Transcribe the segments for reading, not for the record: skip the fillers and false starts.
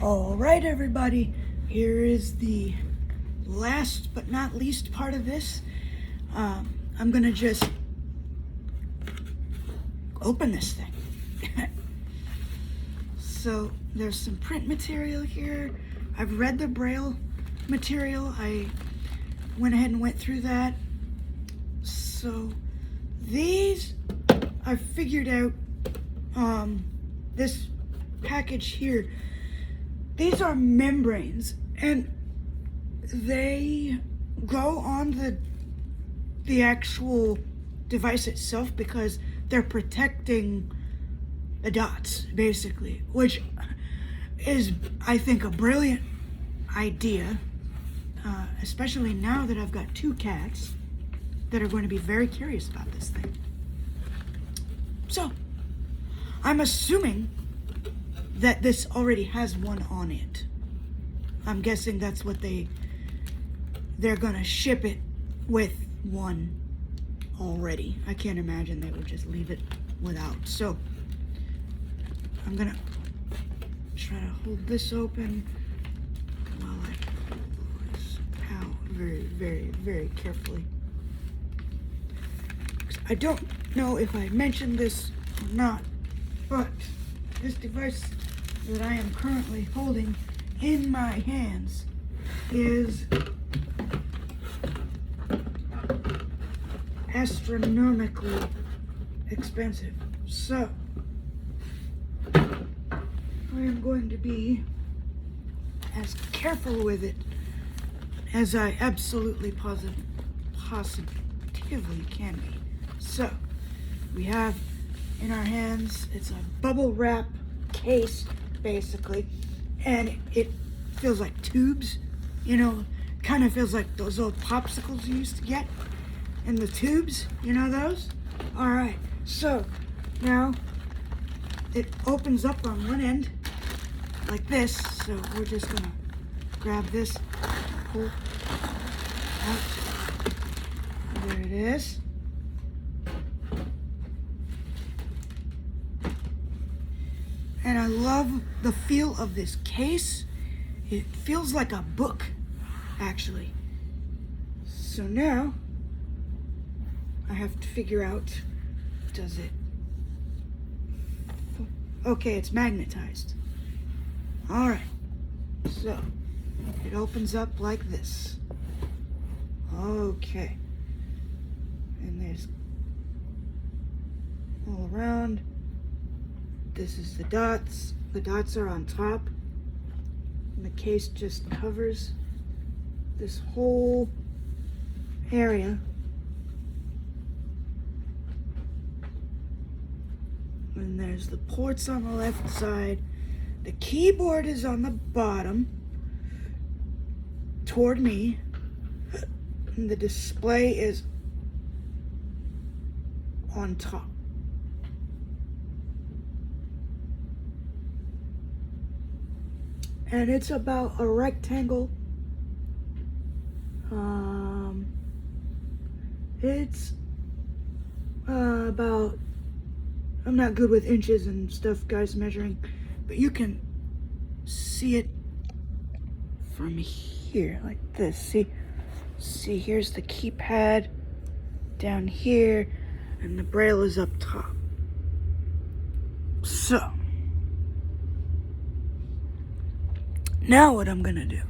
All right, everybody, here is the last but not least part of this. I'm gonna just open this thing. So there's some print material here. I've read the Braille material. I went ahead and went through that. So these, I figured out this package here. These are membranes, and they go on the actual device itself because they're protecting the dots, basically, which is, I think, a brilliant idea, especially now that I've got two cats that are going to be very curious about this thing. So, I'm assuming that this already has one on it. I'm guessing that's what they're gonna ship it with one already. I can't imagine they would just leave it without. So I'm gonna try to hold this open while I pull this out very, very, very carefully. I don't know if I mentioned this or not, but this device that I am currently holding in my hands is astronomically expensive. So I am going to be as careful with it as I absolutely positively can be. So we have in our hands, it's a bubble wrap case basically, and it feels like tubes, you know, kind of feels like those old popsicles you used to get in the tubes, you know those? All right, so now it opens up on one end like this, so we're just gonna grab this, pull out, there it is. And I love the feel of this case. It feels like a book, actually. So now, I have to figure out, does it... Okay, it's magnetized. All right, so it opens up like this. Okay. And there's all around. This is the dots. The dots are on top. And the case just covers this whole area. And there's the ports on the left side. The keyboard is on the bottom toward me. And the display is on top. And it's about a rectangle. It's about, I'm not good with inches and stuff, guys, measuring, but you can see it from here, like this. See, here's the keypad down here, and the Braille is up top. So, now what I'm gonna do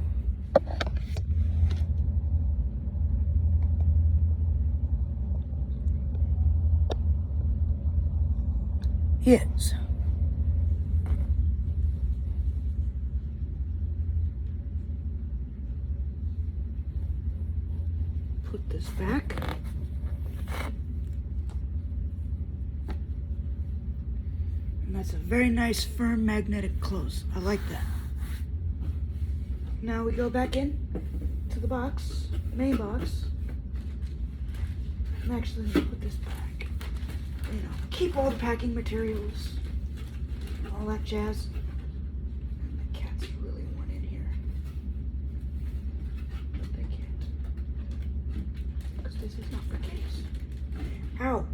is put this back. And that's a very nice firm magnetic close. I like that. Now we go back in to the box, main box. I'm actually gonna put this back. You know, keep all the packing materials, all that jazz. And the cats really want in here, but they can't because this is not the case. Ow!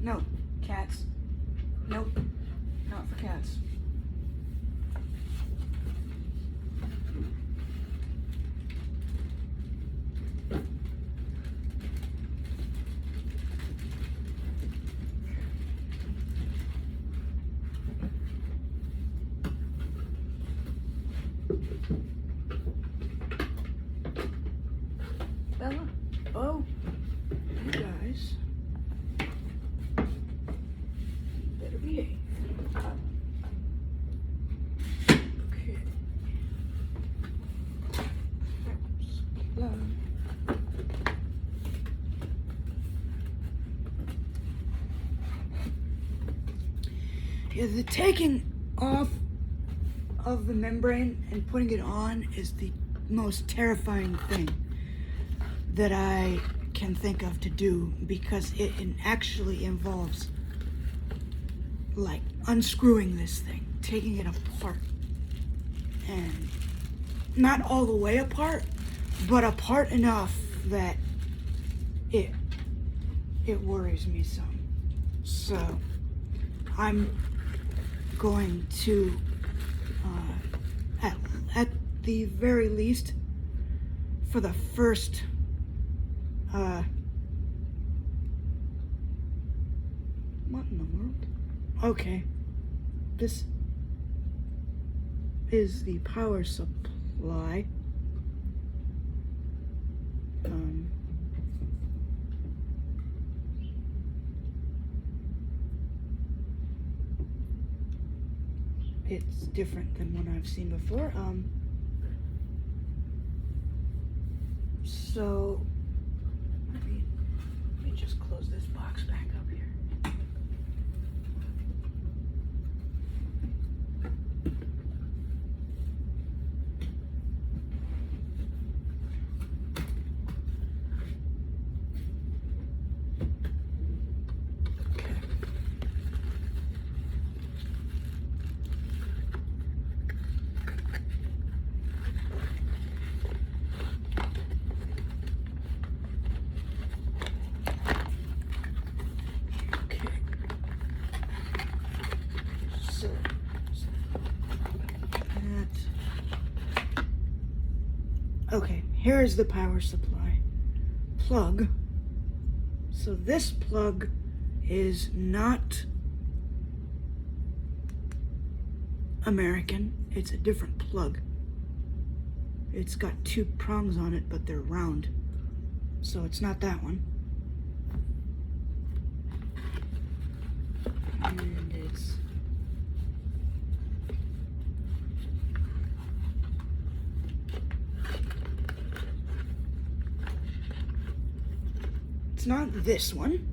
No, cats. Nope. not for cats. Bella? Oh, you guys better behave. Okay. Yeah, the taking off of the membrane and putting it on is the most terrifying thing that I can think of to do, because it actually involves like unscrewing this thing, taking it apart, and not all the way apart, but apart enough that it worries me some. So I'm going to at the very least, for the first what in the world? Okay, this is the power supply. It's different than one I've seen before. So let me just close this box back up here. Okay, here's the power supply plug. So this plug is not American, it's a different plug. It's got two prongs on it, but they're round. So it's not that one. And it's not this one,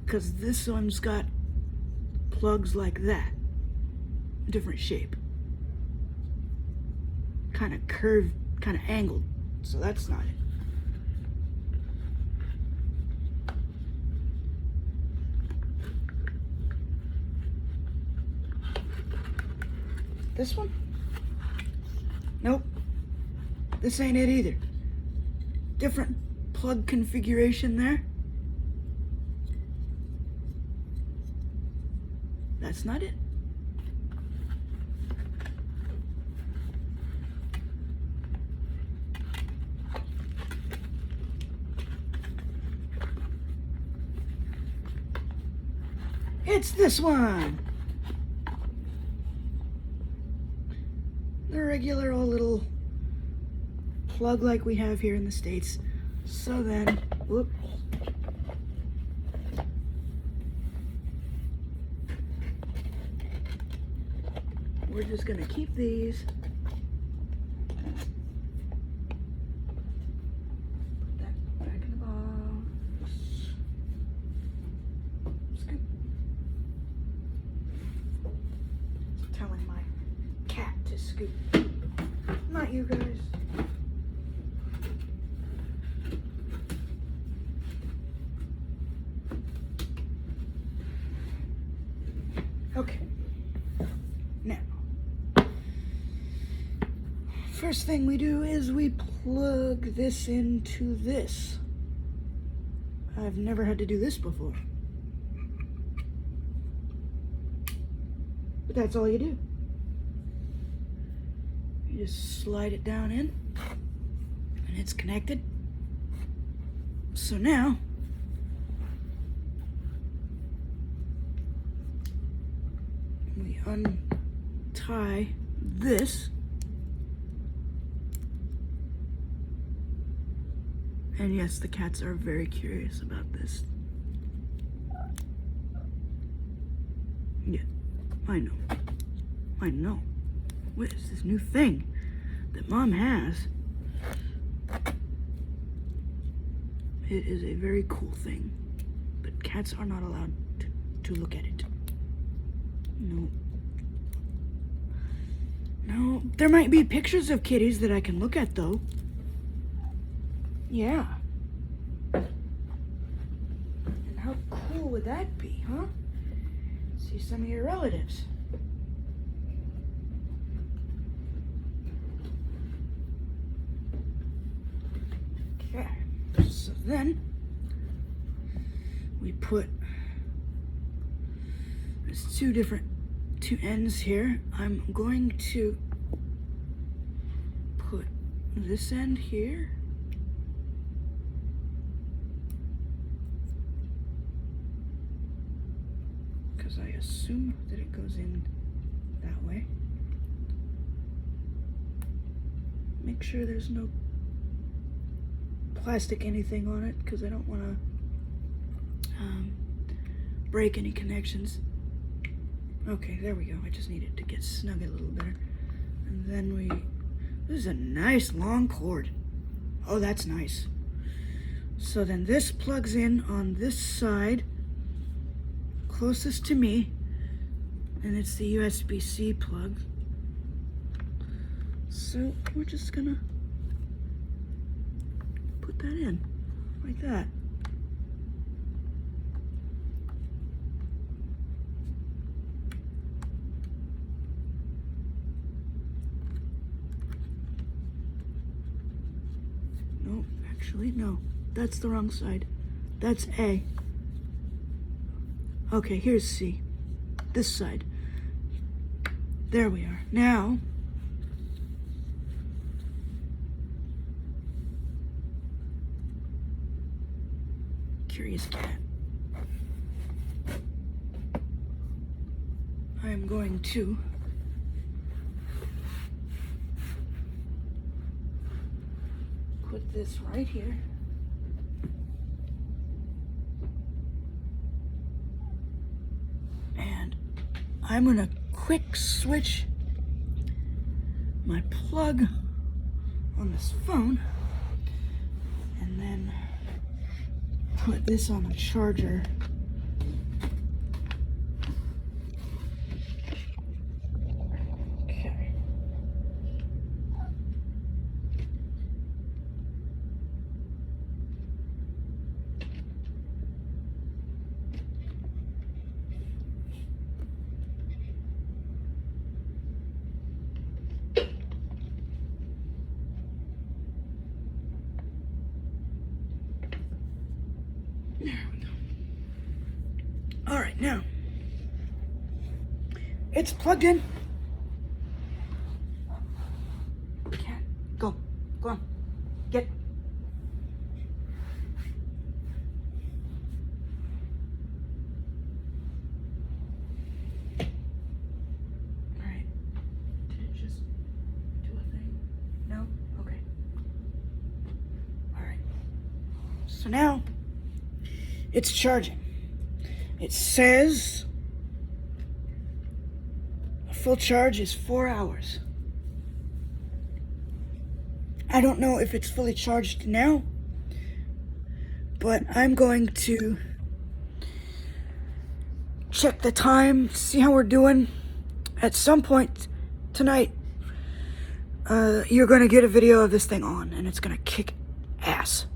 because this one's got plugs like that, different shape, kind of curved, kind of angled, so that's not it. This one? Nope, this ain't it either. Different plug configuration there. That's not it. It's this one. The regular old little plug like we have here in the States. So then, whoop. We're just gonna keep these. Put that back in the box. Scoop. Telling my cat to scoop. Not you guys. Okay. Now, first thing we do is we plug this into this. I've never had to do this before. But that's all you do. You just slide it down in, and it's connected. So now, we untie this, and yes, the cats are very curious about this. Yeah, I know. What is this new thing that Mom has? It is a very cool thing, but cats are not allowed to look at it. No, there might be pictures of kitties that I can look at though. Yeah. And how cool would that be, huh? See some of your relatives. Okay, so then we put, there's two ends here. I'm going to put this end here. Because I assume that it goes in that way. Make sure there's no plastic anything on it, because I don't want to break any connections. Okay, there we go. I just need it to get snug a little better. And then this is a nice long cord. Oh, that's nice. So then this plugs in on this side, closest to me, and it's the USB-C plug. So we're just gonna put that in, like that. No, actually, no. That's the wrong side. That's A. Okay, here's C. This side. There we are. Now, curious cat. I am going to put this right here. And I'm gonna quick switch my plug on this phone and then put this on the charger. Okay. There we go. All right, now it's plugged in. Cat, go on, get. All right, did it just do a thing? No? Okay. All right, so now it's charging. It says a full charge is 4 hours. I don't know if it's fully charged now, but I'm going to check the time, see how we're doing. At some point tonight, you're going to get a video of this thing on, and it's going to kick ass.